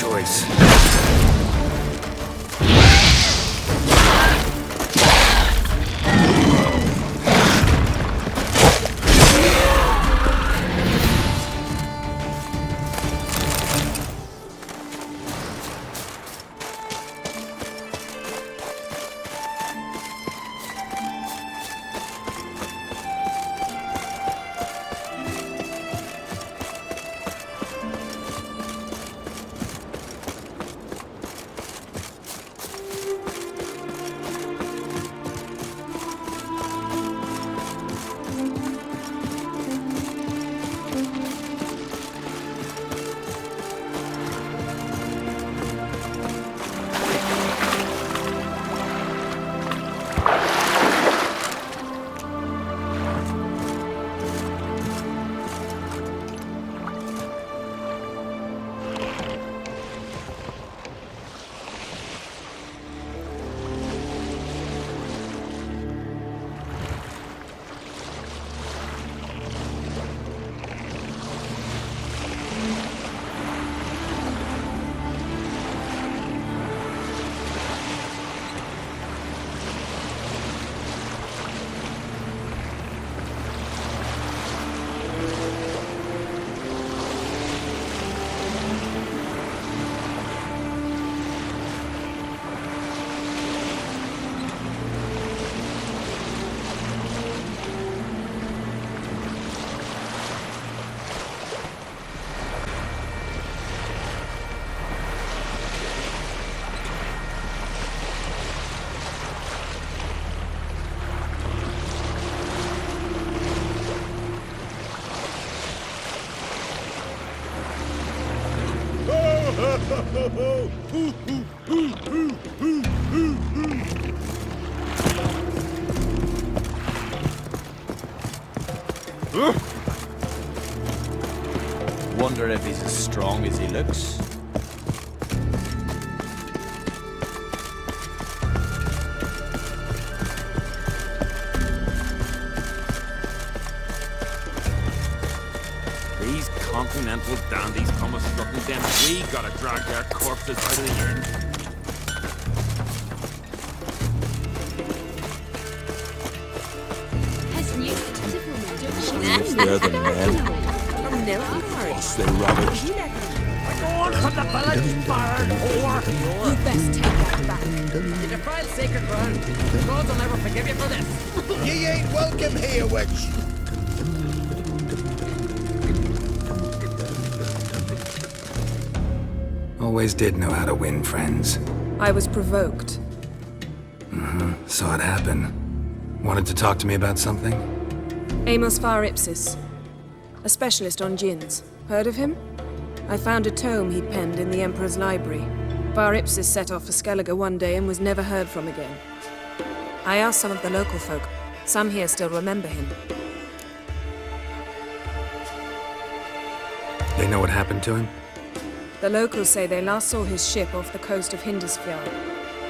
choice. Wonder if he's as strong as he looks. These continental dandies come a strutting them. We gotta drag their corpses out of the inn. They're the men. What's the rubbish? Go on from the village, barn whore! You best take that back. You defiled sacred ground. The gods will never forgive you for this. Ye ain't welcome here, witch. Always did know how to win friends. I was provoked. Saw it happen. Wanted to talk to me about something? Amos Var Ipsis, a specialist on djinns. Heard of him? I found a tome he'd penned in the Emperor's library. Var Ipsis set off for Skellige one day and was never heard from again. I asked some of the local folk. Some here still remember him. They know what happened to him? The locals say they last saw his ship off the coast of Hindisfjord.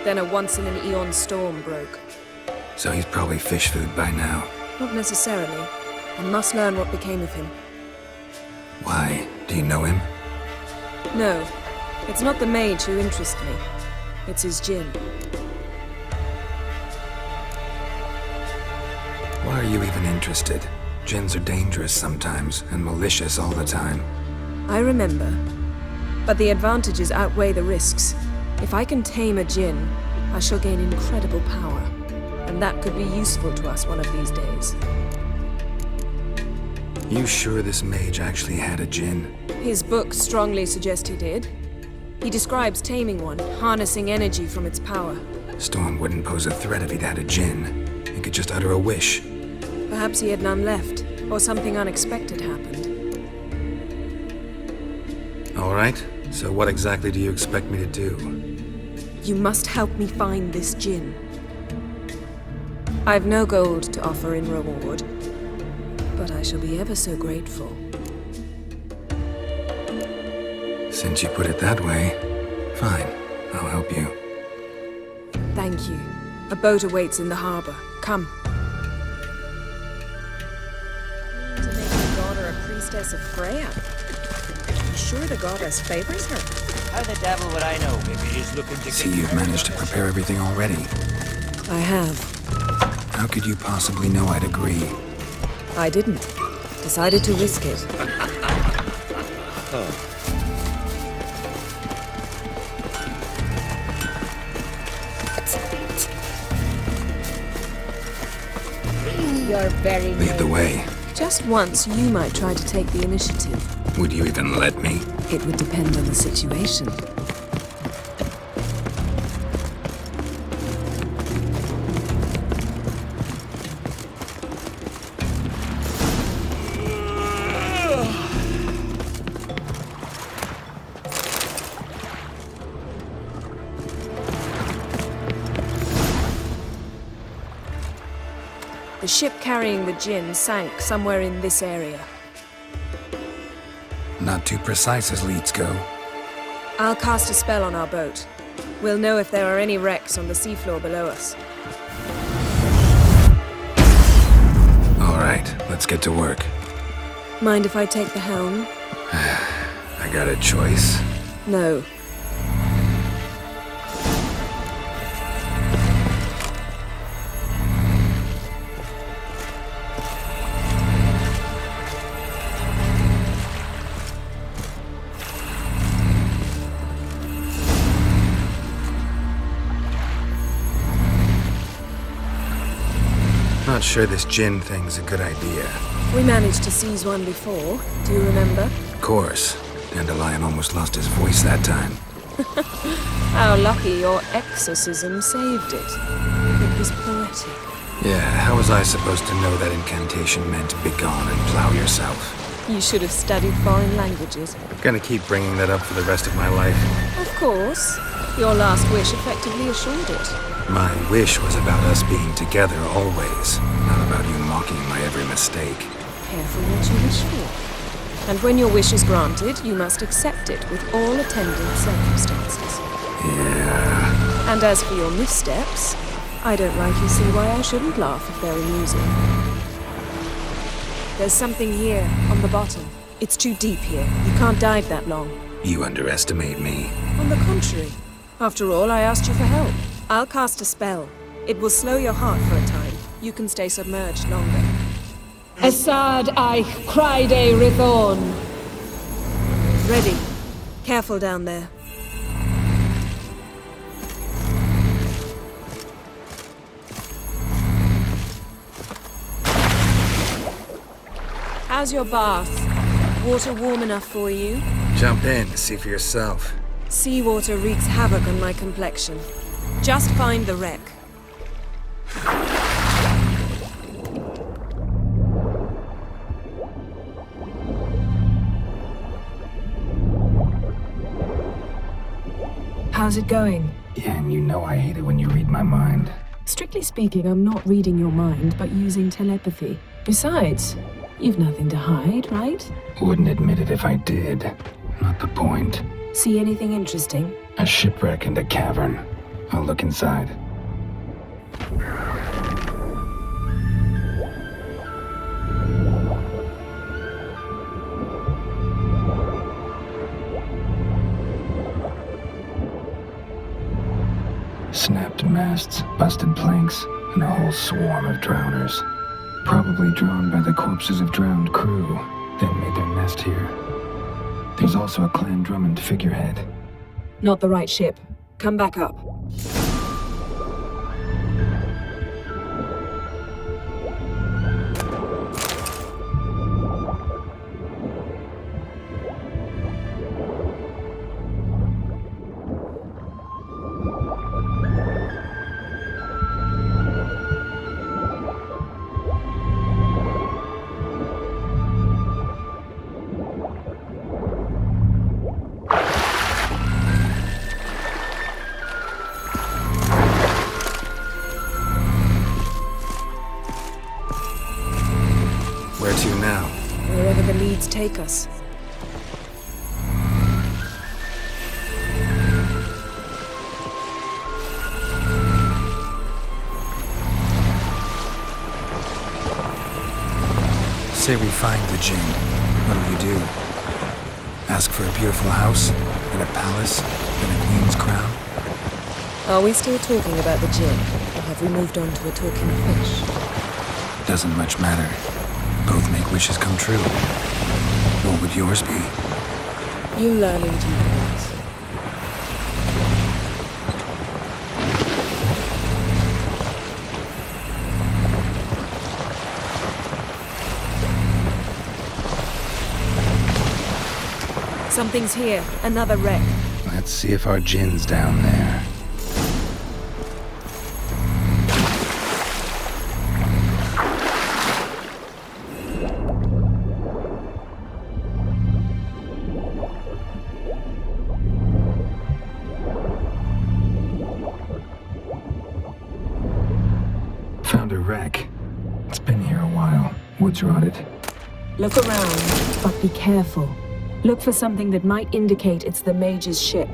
Then a once-in-an-eon storm broke. So he's probably fish food by now. Not necessarily. I must learn what became of him. Why? Do you know him? No, it's not the mage who interests me. It's his djinn. Why are you even interested? Djinns are dangerous sometimes, and malicious all the time. I remember. But the advantages outweigh the risks. If I can tame a djinn, I shall gain incredible power. And that could be useful to us one of these days. You sure this mage actually had a djinn? His books strongly suggest he did. He describes taming one, harnessing energy from its power. Storm wouldn't pose a threat if he'd had a djinn. He could just utter a wish. Perhaps he had none left, or something unexpected happened. All right, so what exactly do you expect me to do? You must help me find this djinn. I've no gold to offer in reward, but I shall be ever so grateful. Since you put it that way, fine, I'll help you. Thank you. A boat awaits in the harbor. Come. To make your daughter a priestess of Freya? You sure the goddess favors her? How the devil would I know? Maybe he's looking to See, you've managed to prepare everything already. I have. How could you possibly know I'd agree? I didn't. Decided to risk it. You're very Lead the way. Just once, you might try to take the initiative. Would you even let me? It would depend on the situation. The ship carrying the gin sank somewhere in this area. Not too precise as leads go. I'll cast a spell on our boat. We'll know if there are any wrecks on the seafloor below us. All right, let's get to work. Mind if I take the helm? I got a choice. No. Not sure this gin thing's a good idea. We managed to seize one before. Do you remember? Of course. Dandelion almost lost his voice that time. How lucky your exorcism saved it. It was poetic. Yeah, how was I supposed to know that incantation meant begone and plow yourself? You should have studied foreign languages. Gonna keep bringing that up for the rest of my life. Of course. Your last wish effectively assured it. My wish was about us being together always, not about you mocking my every mistake. Careful what you wish for. And when your wish is granted, you must accept it with all attendant circumstances. Yeah. And as for your missteps, I don't rightly see why I shouldn't laugh if they're amusing. There's something here, on the bottom. It's too deep here. You can't dive that long. You underestimate me. On the contrary. After all, I asked you for help. I'll cast a spell. It will slow your heart for a time. You can stay submerged longer. Assad I Criede Rithorn. Ready. Careful down there. How's your bath? Water warm enough for you? Jump in, see for yourself. Seawater wreaks havoc on my complexion. Just find the wreck. How's it going? Yeah, and you know I hate it when you read my mind. Strictly speaking, I'm not reading your mind, but using telepathy. Besides, you've nothing to hide, right? Wouldn't admit it if I did. Not the point. See anything interesting? A shipwreck and a cavern. I'll look inside. Snapped masts, busted planks, and a whole swarm of drowners. Probably drawn by the corpses of drowned crew, then made their nest here. There's also a Clan Drummond figurehead. Not the right ship. Come back up. Where to now? Wherever the leads take us. Say we find the gin. What do we do? Ask for a beautiful house, and a palace, and a queen's crown. Are we still talking about the gin, or have we moved on to a talking fish? Doesn't much matter. Both make wishes come true. What would yours be? You learn in due course. Something's here. Another wreck. Let's see if our gin's down there. Found a wreck. It's been here a while. Wood's rotted. Look around, but be careful. Look for something that might indicate it's the Mage's ship.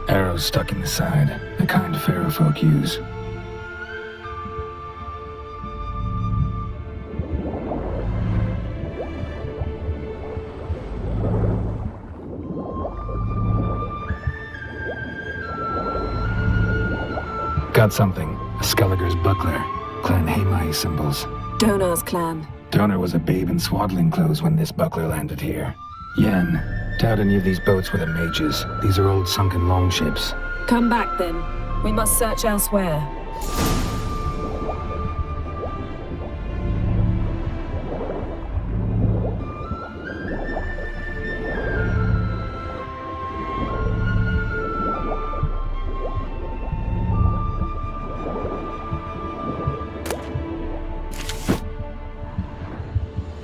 Arrows stuck in the side, the kind Pharaoh folk use. Got something. A Skelliger's buckler. Clan Hamai symbols. Donar's clan. Donar was a babe in swaddling clothes when this buckler landed here. Yen, doubt any of these boats were the mages. These are old sunken longships. Come back then. We must search elsewhere.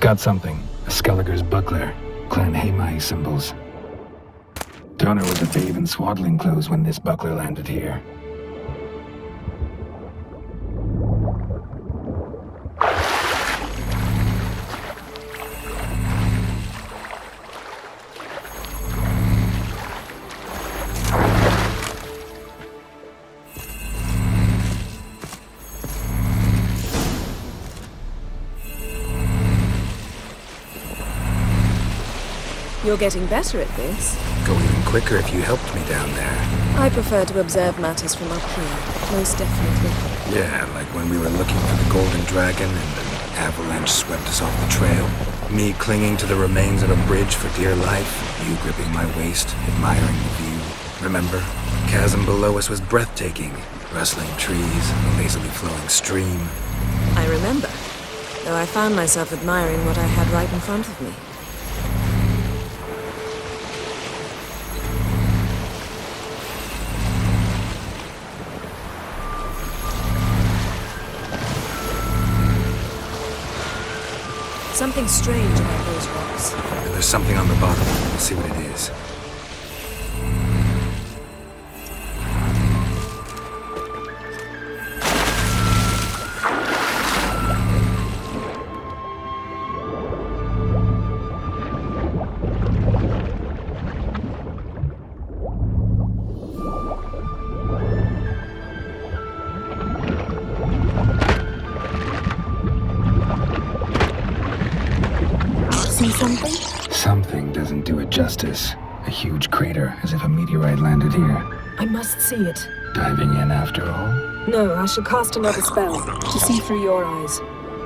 Got something. A Skelliger's buckler. Clan Hamai symbols. Donar was a babe in swaddling clothes when this buckler landed here. You're getting better at this. Go even quicker if you helped me down there. I prefer to observe matters from up here, most definitely. Yeah, like when we were looking for the Golden Dragon and an avalanche swept us off the trail. Me clinging to the remains of a bridge for dear life. You gripping my waist, admiring the view. Remember? The chasm below us was breathtaking. Rustling trees, a lazily flowing stream. I remember, though I found myself admiring what I had right in front of me. Something strange about those rocks. And there's something on the bottom. We'll see what it is. See something? Something doesn't do it justice. A huge crater, as if a meteorite landed here. I must see it. Diving in after all? No, I shall cast another spell, to see through your eyes.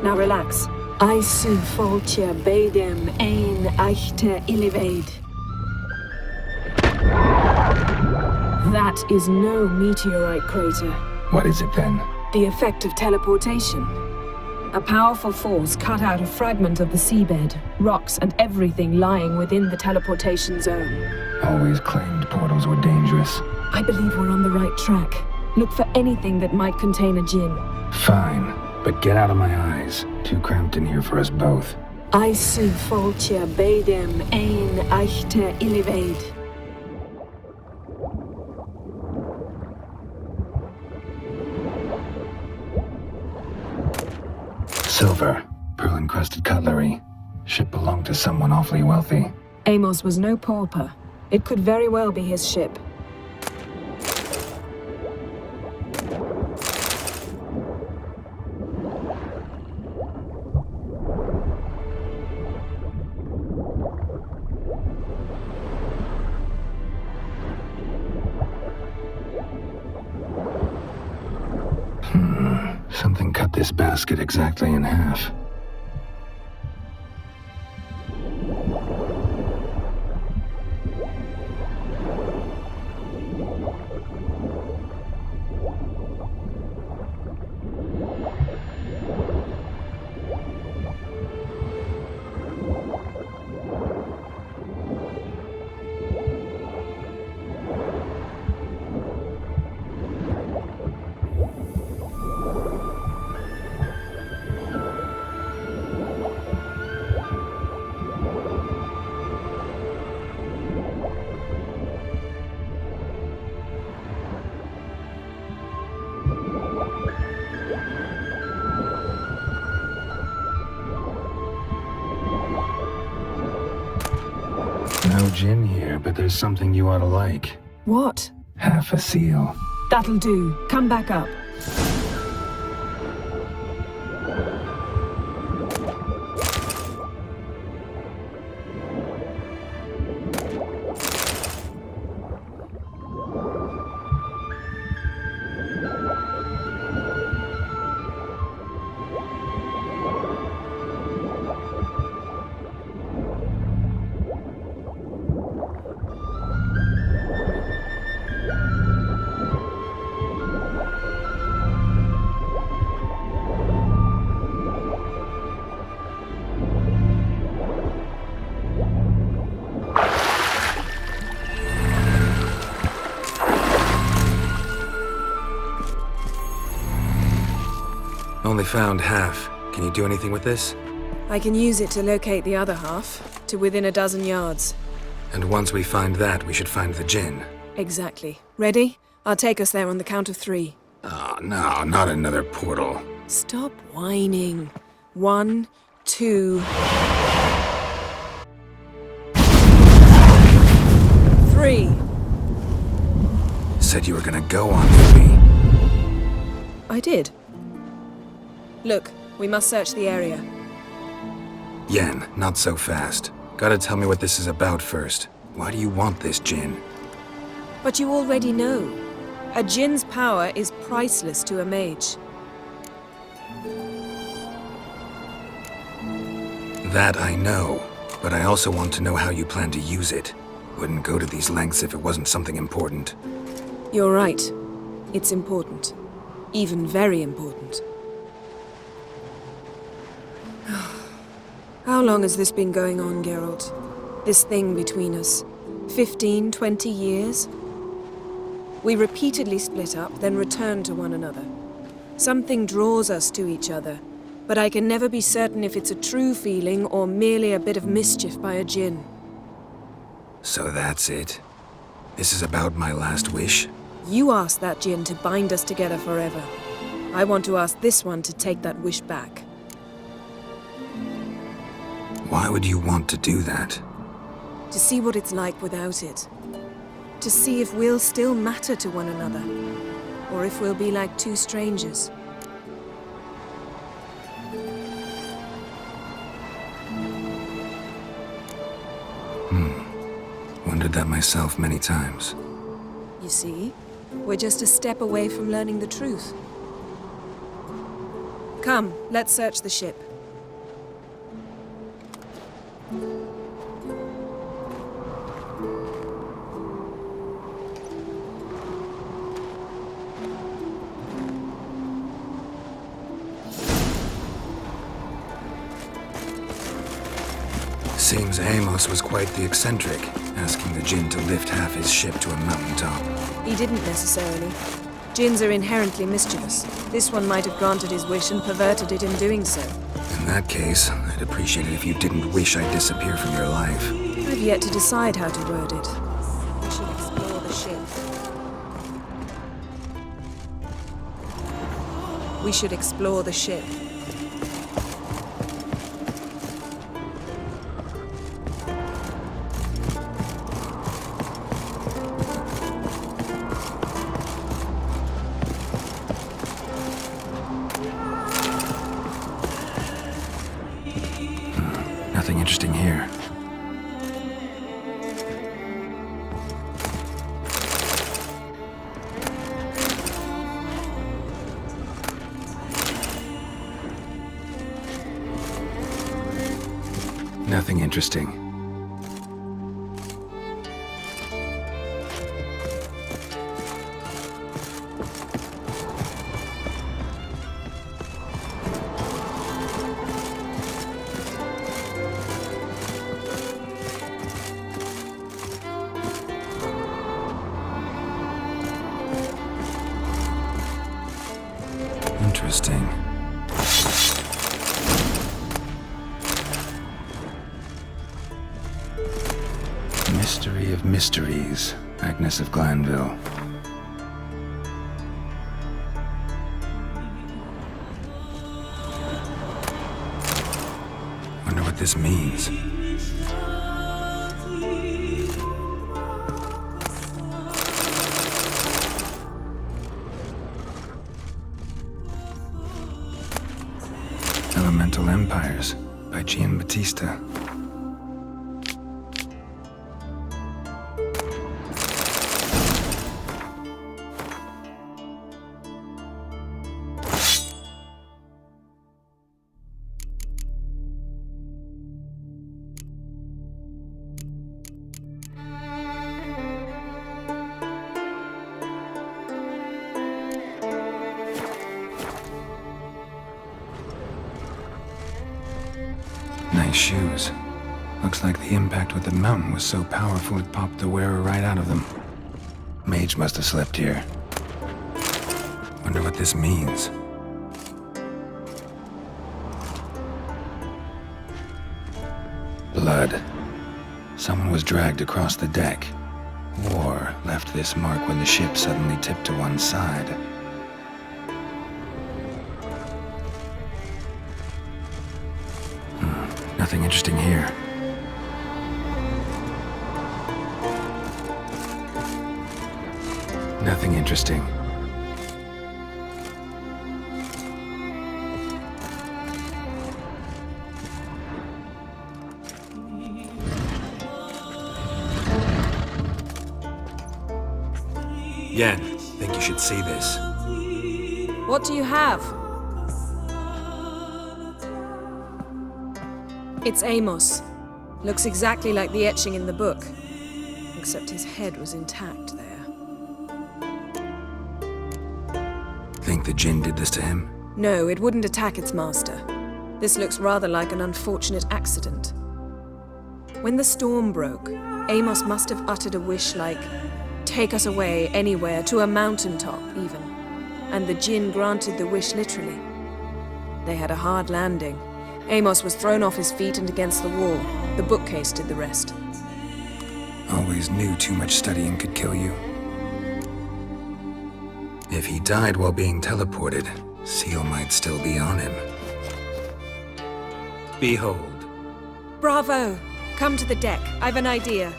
Now relax. Aisu foltja beidem ein eichte ilivaid. That is no meteorite crater. What is it then? The effect of teleportation. A powerful force cut out a fragment of the seabed, rocks and everything lying within the teleportation zone. Always claimed portals were dangerous. I believe we're on the right track. Look for anything that might contain a djinn. Fine. but get out of my eyes. Too cramped in here for us both. Ice Fulcia Badem ein Eichte Illivade. Silver, pearl-encrusted cutlery. Ship belonged to someone awfully wealthy. Amos was no pauper. It could very well be his ship. Something cut this basket exactly in half. No gin here, but there's something you ought to like. What? Half a seal. That'll do. Come back up. Only found half. Can you do anything with this? I can use it to locate the other half, to within a dozen yards. And once we find that, we should find the gin. Exactly. Ready? I'll take us there on the count of 3. Oh, no, not another portal. Stop whining. 1, 2... 3. Said you were gonna go on 3. I did. Look, we must search the area. Yen, not so fast. Gotta tell me what this is about first. Why do you want this gin? But you already know. A djinn's power is priceless to a mage. That I know, but I also want to know how you plan to use it. Wouldn't go to these lengths if it wasn't something important. You're right. It's important. Even very important. How long has this been going on, Geralt? This thing between us? 15, 20 years? We repeatedly split up, then return to one another. Something draws us to each other, but I can never be certain if it's a true feeling or merely a bit of mischief by a djinn. So that's it? This is about my last wish? You asked that djinn to bind us together forever. I want to ask this one to take that wish back. Why would you want to do that? To see what it's like without it. To see if we'll still matter to one another. Or if we'll be like two strangers. Wondered that myself many times. You see, we're just a step away from learning the truth. Come, let's search the ship. Seems Amos was quite the eccentric, asking the djinn to lift half his ship to a mountaintop. He didn't necessarily. Jinns are inherently mischievous. This one might have granted his wish and perverted it in doing so. In that case, I'd appreciate it if you didn't wish I'd disappear from your life. I've yet to decide how to word it. We should explore the ship. We should explore the ship. Nothing interesting here. Nothing interesting. Interesting. Mystery of mysteries, Agnes of Glanville. Wonder what this means. Elemental Empires by Giambattista. Nice shoes. Looks like the impact with the mountain was so powerful it popped the wearer right out of them. Mage must have slept here. Wonder what this means. Blood. Someone was dragged across the deck. War left this mark when the ship suddenly tipped to one side. Nothing interesting here. Nothing interesting. Yen, think you should see this. What do you have? It's Amos. Looks exactly like the etching in the book. Except his head was intact there. Think the Jinn did this to him? No, it wouldn't attack its master. This looks rather like an unfortunate accident. When the storm broke, Amos must have uttered a wish like, "Take us away, anywhere, to a mountaintop, even." And the Jinn granted the wish literally. They had a hard landing. Amos was thrown off his feet and against the wall. The bookcase did the rest. Always knew too much studying could kill you. If he died while being teleported, Seal might still be on him. Behold. Bravo! Come to the deck. I've an idea.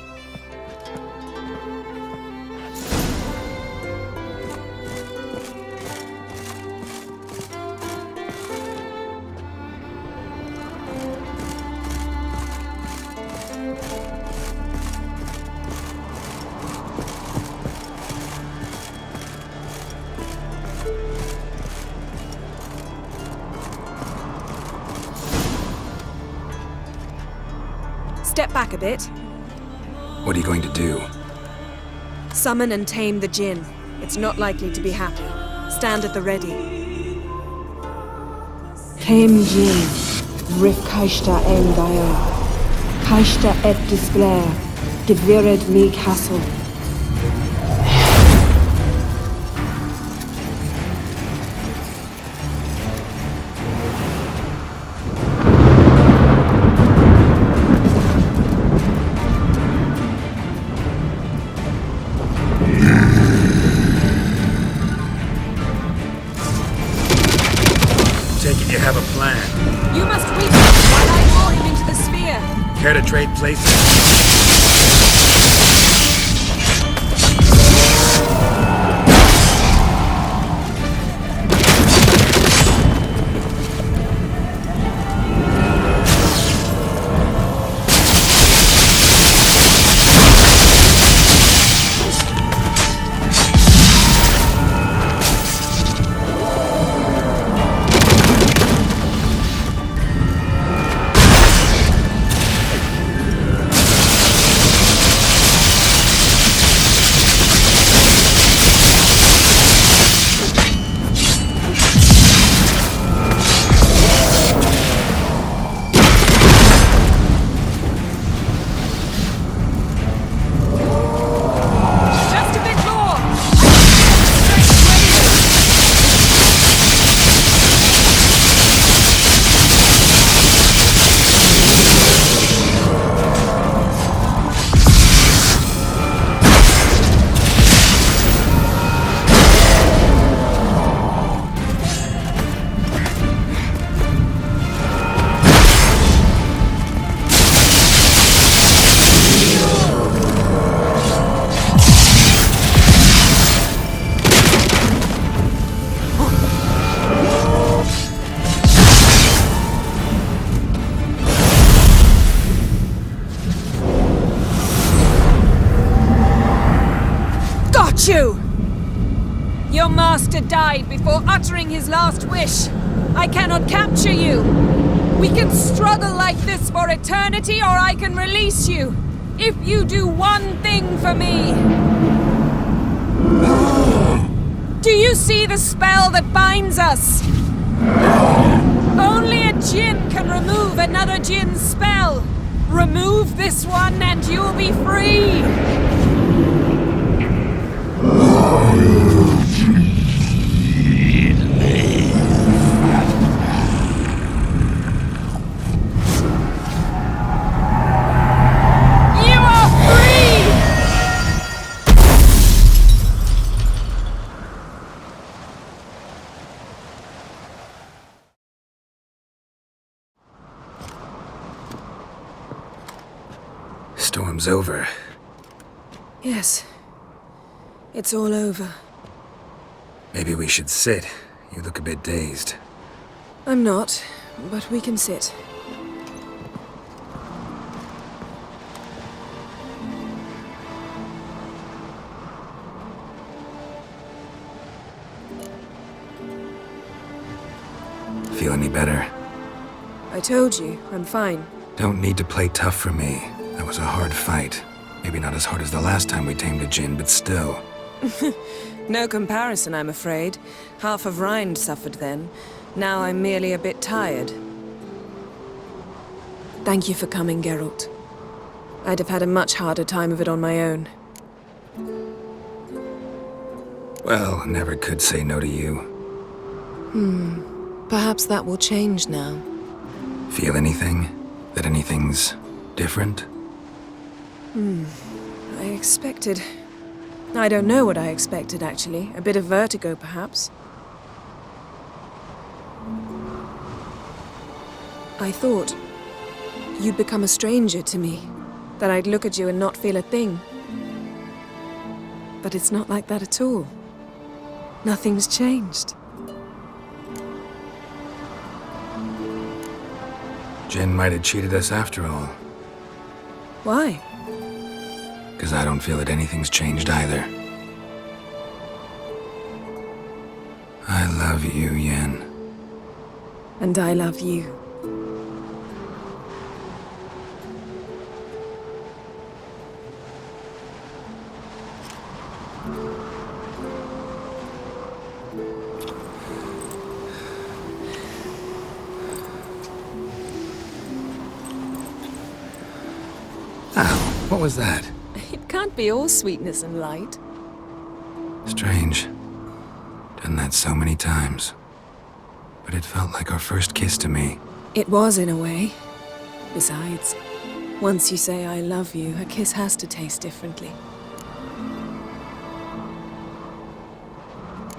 Step back a bit. What are you going to do? Summon and tame the Jinn. It's not likely to be happy. Stand at the ready. Tame Jinn, Rif Kaishta en Gaia, Kaishta et Displair, Devired me castle. You have a plan. You must reach him while I draw him into the sphere. Care to trade places? Just a bit more. Got you! Your master died before uttering his last wish. I cannot capture you. We can struggle like this for eternity, or I can release you. If you do one thing for me. Do you see the spell that binds us? Only a djinn can remove another djinn's spell. Remove this one and you'll be free. You are free! Storm's over. Yes. It's all over. Maybe we should sit. You look a bit dazed. I'm not, but we can sit. Feel any better? I told you, I'm fine. Don't need to play tough for me. That was a hard fight. Maybe not as hard as the last time we tamed a djinn, but still. No comparison, I'm afraid. Half of Rind suffered then. Now I'm merely a bit tired. Thank you for coming, Geralt. I'd have had a much harder time of it on my own. Well, never could say no to you. Perhaps that will change now. Feel anything? That anything's different? I expected... I don't know what I expected, actually. A bit of vertigo, perhaps. I thought you'd become a stranger to me. That I'd look at you and not feel a thing. But it's not like that at all. Nothing's changed. Jinn might have cheated us after all. Why? Because I don't feel that anything's changed either. I love you, Yen. And I love you. Ow, what was that? It can't be all sweetness and light. Strange. Done that so many times. But it felt like our first kiss to me. It was, in a way. Besides, once you say I love you, a kiss has to taste differently.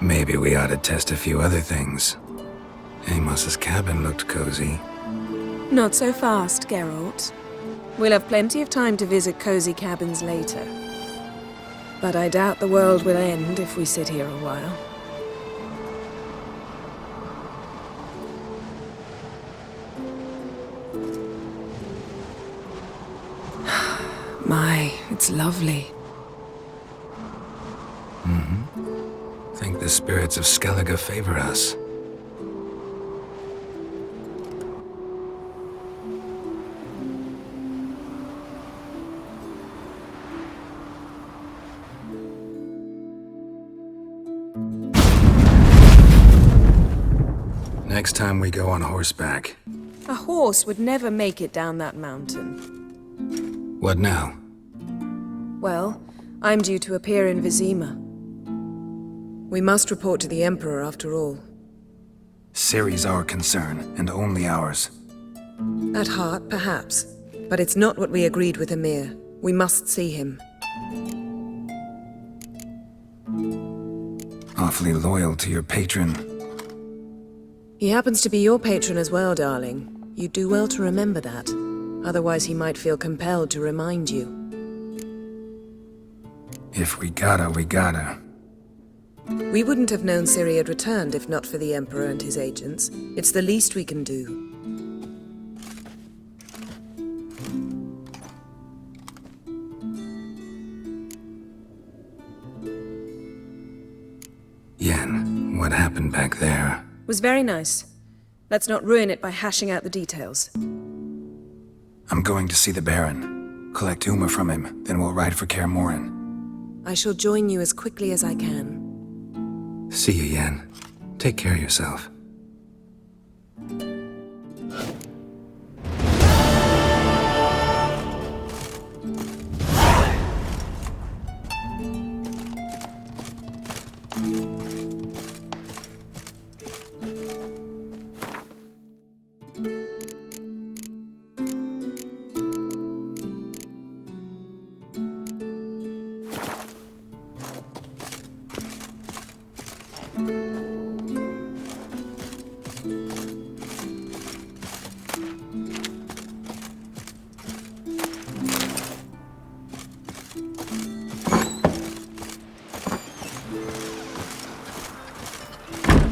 Maybe we ought to test a few other things. Amos's cabin looked cozy. Not so fast, Geralt. We'll have plenty of time to visit cozy cabins later. But I doubt the world will end if we sit here a while. My, it's lovely. Think the spirits of Skellige favor us. Next time we go on horseback. A horse would never make it down that mountain. What now? Well, I'm due to appear in Vizima. We must report to the Emperor after all. Ciri's our concern, and only ours. At heart, perhaps. But it's not what we agreed with Emir. We must see him. Awfully loyal to your patron. He happens to be your patron as well, darling. You do well to remember that. Otherwise he might feel compelled to remind you. If we gotta, we gotta. We wouldn't have known Ciri had returned if not for the Emperor and his agents. It's the least we can do. Yen, what happened back there? Was very nice. Let's not ruin it by hashing out the details. I'm going to see the Baron. Collect Uma from him, then we'll ride for Kaer Morhen. I shall join you as quickly as I can. See you, Yen. Take care of yourself.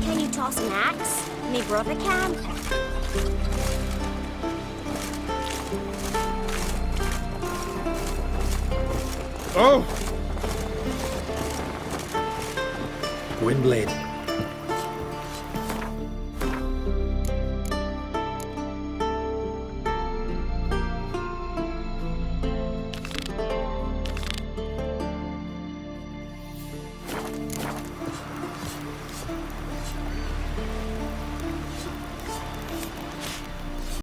Can you toss an axe? Me brother can. Oh! Windblade.